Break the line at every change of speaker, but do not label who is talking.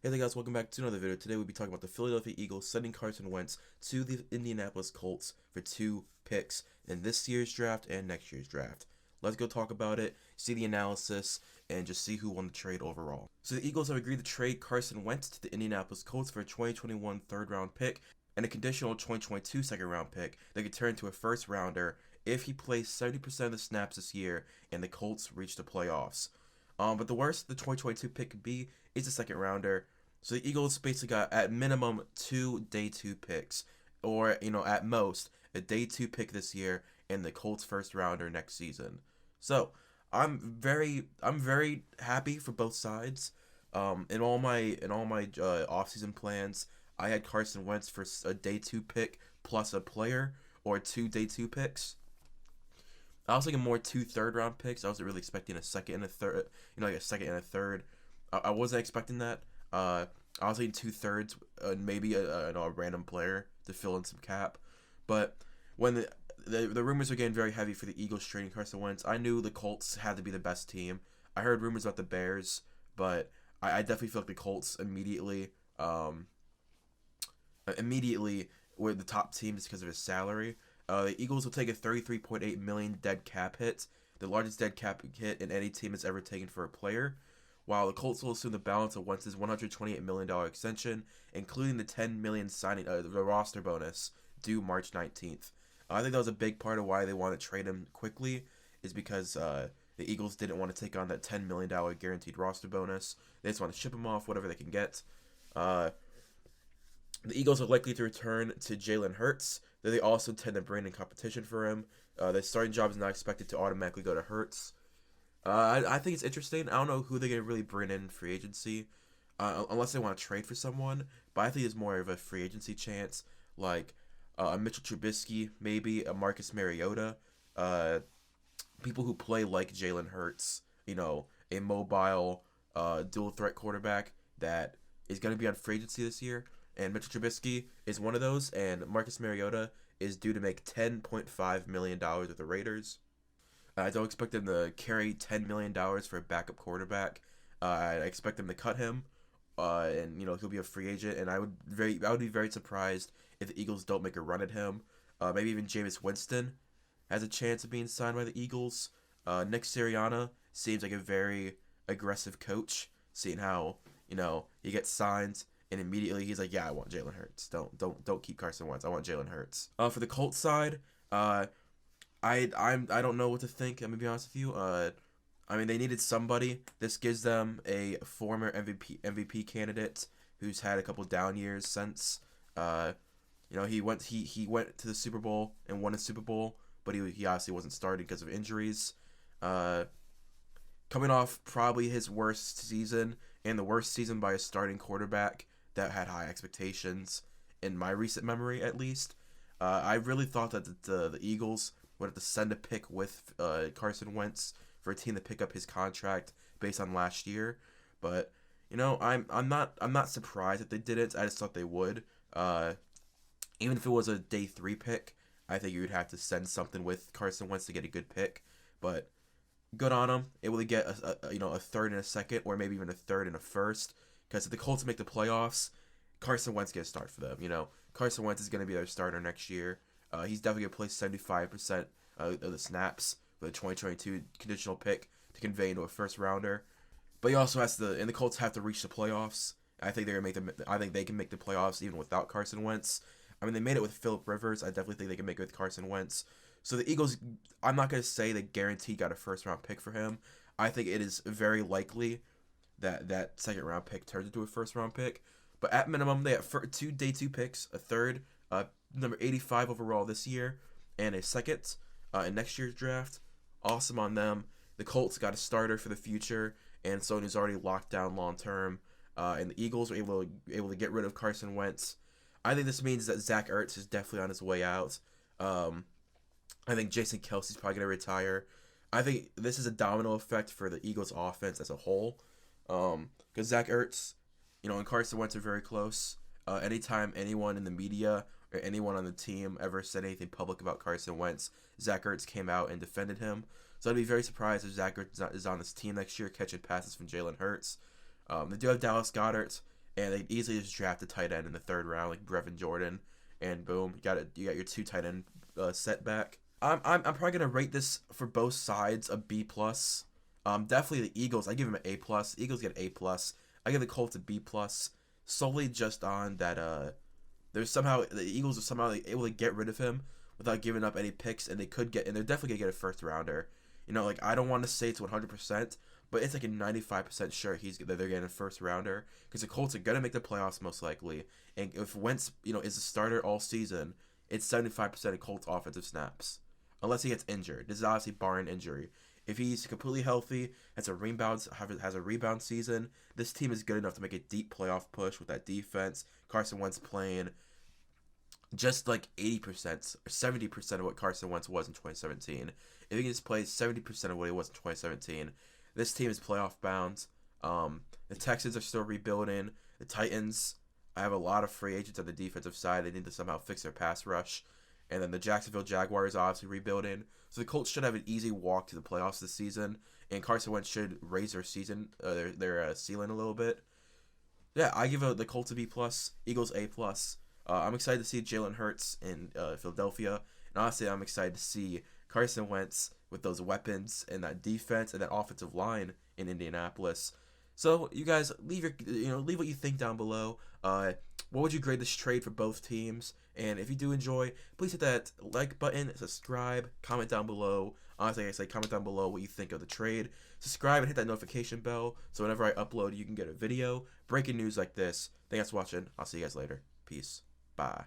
Hey there guys, welcome back to another video. Today we'll be talking about the Philadelphia Eagles sending Carson Wentz to the Indianapolis Colts for 2 picks in this year's draft and next year's draft. Let's go talk about it, see the analysis, and just see who won the trade overall. So the Eagles have agreed to trade Carson Wentz to the Indianapolis Colts for a 2021 third-round pick and a conditional 2022 second-round pick that could turn into a first-rounder if he plays 70% of the snaps this year and the Colts reach the playoffs. But the worst the 2022 pick could be is a second-rounder. So the Eagles basically got at minimum 2 day 2 picks, or at most a day 2 pick this year and the Colts first rounder next season. So I'm very happy for both sides. In all my offseason plans, I had Carson Wentz for a day 2 pick plus a player, or 2 day 2 picks. I was thinking more 2 third-round picks. I wasn't really expecting a second and a third, like a second and a third. I wasn't expecting that. I was thinking 2/3, maybe a random player to fill in some cap. But when the rumors were getting very heavy for the Eagles trading Carson Wentz, I knew the Colts had to be the best team. I heard rumors about the Bears, but I definitely feel like the Colts immediately were the top team just because of his salary. The Eagles will take a $33.8 million dead cap hit, the largest dead cap hit in any team has ever taken for a player, while the Colts will assume the balance of Wentz's $128 million extension, including the $10 million signing the roster bonus due March 19th. I think that was a big part of why they want to trade him quickly, is because the Eagles didn't want to take on that $10 million guaranteed roster bonus. They just want to ship him off, whatever they can get. The Eagles are likely to return to Jalen Hurts, though they also tend to bring in competition for him. The starting job is not expected to automatically go to Hurts. I think it's interesting. I don't know who they're going to really bring in free agency, unless they want to trade for someone. But I think it's more of a free agency chance, like a Mitchell Trubisky, maybe a Marcus Mariota, people who play like Jalen Hurts, a mobile, dual threat quarterback that is going to be on free agency this year. And Mitchell Trubisky is one of those, and Marcus Mariota is due to make $10.5 million with the Raiders. I don't expect them to carry $10 million for a backup quarterback. I expect them to cut him, and he'll be a free agent. And I would be very surprised if the Eagles don't make a run at him. Maybe even Jameis Winston has a chance of being signed by the Eagles. Nick Sirianni seems like a very aggressive coach, seeing how he gets signed and immediately he's like, yeah, I want Jalen Hurts. Don't keep Carson Wentz. I want Jalen Hurts. For the Colts side, I don't know what to think. I'm gonna be honest with you. They needed somebody. This gives them a former MVP candidate who's had a couple down years since. He went to the Super Bowl and won a Super Bowl, but he obviously wasn't starting because of injuries. Coming off probably his worst season, and the worst season by a starting quarterback that had high expectations in my recent memory, at least. I really thought that the Eagles would have to send a pick with Carson Wentz for a team to pick up his contract based on last year. But I'm not surprised that they didn't. I just thought they would. Even if it was a day 3 pick, I think you would have to send something with Carson Wentz to get a good pick. But good on them. Able to get a third and a second, or maybe even a third and a first. Because if the Colts make the playoffs, Carson Wentz gets a start for them. Carson Wentz is going to be their starter next year. He's definitely going to play 75% of the snaps for the 2022 conditional pick to convey into a first rounder. But he also has to, and the Colts have to reach the playoffs. I think I think they can make the playoffs even without Carson Wentz. They made it with Phillip Rivers. I definitely think they can make it with Carson Wentz. So the Eagles, I'm not going to say they guaranteed got a first round pick for him. I think it is very likely that second round pick turns into a first round pick. But at minimum, they have 2 day 2 picks, a third, number 85 overall this year, and a second in next year's draft. Awesome on them. The Colts got a starter for the future, and someone who's already locked down long term. And the Eagles were able to get rid of Carson Wentz. I think this means that Zach Ertz is definitely on his way out. I think Jason Kelsey's probably going to retire. I think this is a domino effect for the Eagles offense as a whole. Because Zach Ertz, and Carson Wentz are very close. Anytime anyone in the media or anyone on the team ever said anything public about Carson Wentz, Zach Ertz came out and defended him. So I'd be very surprised if Zach Ertz is on this team next year catching passes from Jalen Hurts. They do have Dallas Goedert and they easily just draft a tight end in the 3rd round, like Brevin Jordan, and boom, you got your 2 tight end setback. I'm probably gonna rate this for both sides a B plus. Definitely the Eagles, I give them an A plus. Eagles get an A plus. I give the Colts a B plus, solely just on that the Eagles are somehow able to get rid of him without giving up any picks, and they're definitely gonna get a 1st rounder. You know, like, I don't want to say it's 100%, but it's like a 95% sure they're getting a 1st rounder, because the Colts are gonna make the playoffs most likely, and if Wentz, is a starter all season, it's 75% of Colts offensive snaps, unless he gets injured. This is obviously barring injury. If he's completely healthy, has a rebound season, this team is good enough to make a deep playoff push with that defense. Carson Wentz playing just like 80% or 70% of what Carson Wentz was in 2017. If he can just play 70% of what he was in 2017, this team is playoff bound. The Texans are still rebuilding. The Titans, I have a lot of free agents on the defensive side. They need to somehow fix their pass rush. And then the Jacksonville Jaguars are obviously rebuilding. So the Colts should have an easy walk to the playoffs this season. And Carson Wentz should raise their ceiling a little bit. Yeah, I give the Colts a B+, Eagles A+. I'm excited to see Jalen Hurts in Philadelphia. And honestly, I'm excited to see Carson Wentz with those weapons and that defense and that offensive line in Indianapolis. So you guys leave what you think down below. What would you grade this trade for both teams? And if you do enjoy, please hit that like button, subscribe, comment down below. Honestly, like I say, comment down below what you think of the trade. Subscribe and hit that notification bell so whenever I upload, you can get a video. Breaking news like this. Thanks for watching. I'll see you guys later. Peace. Bye.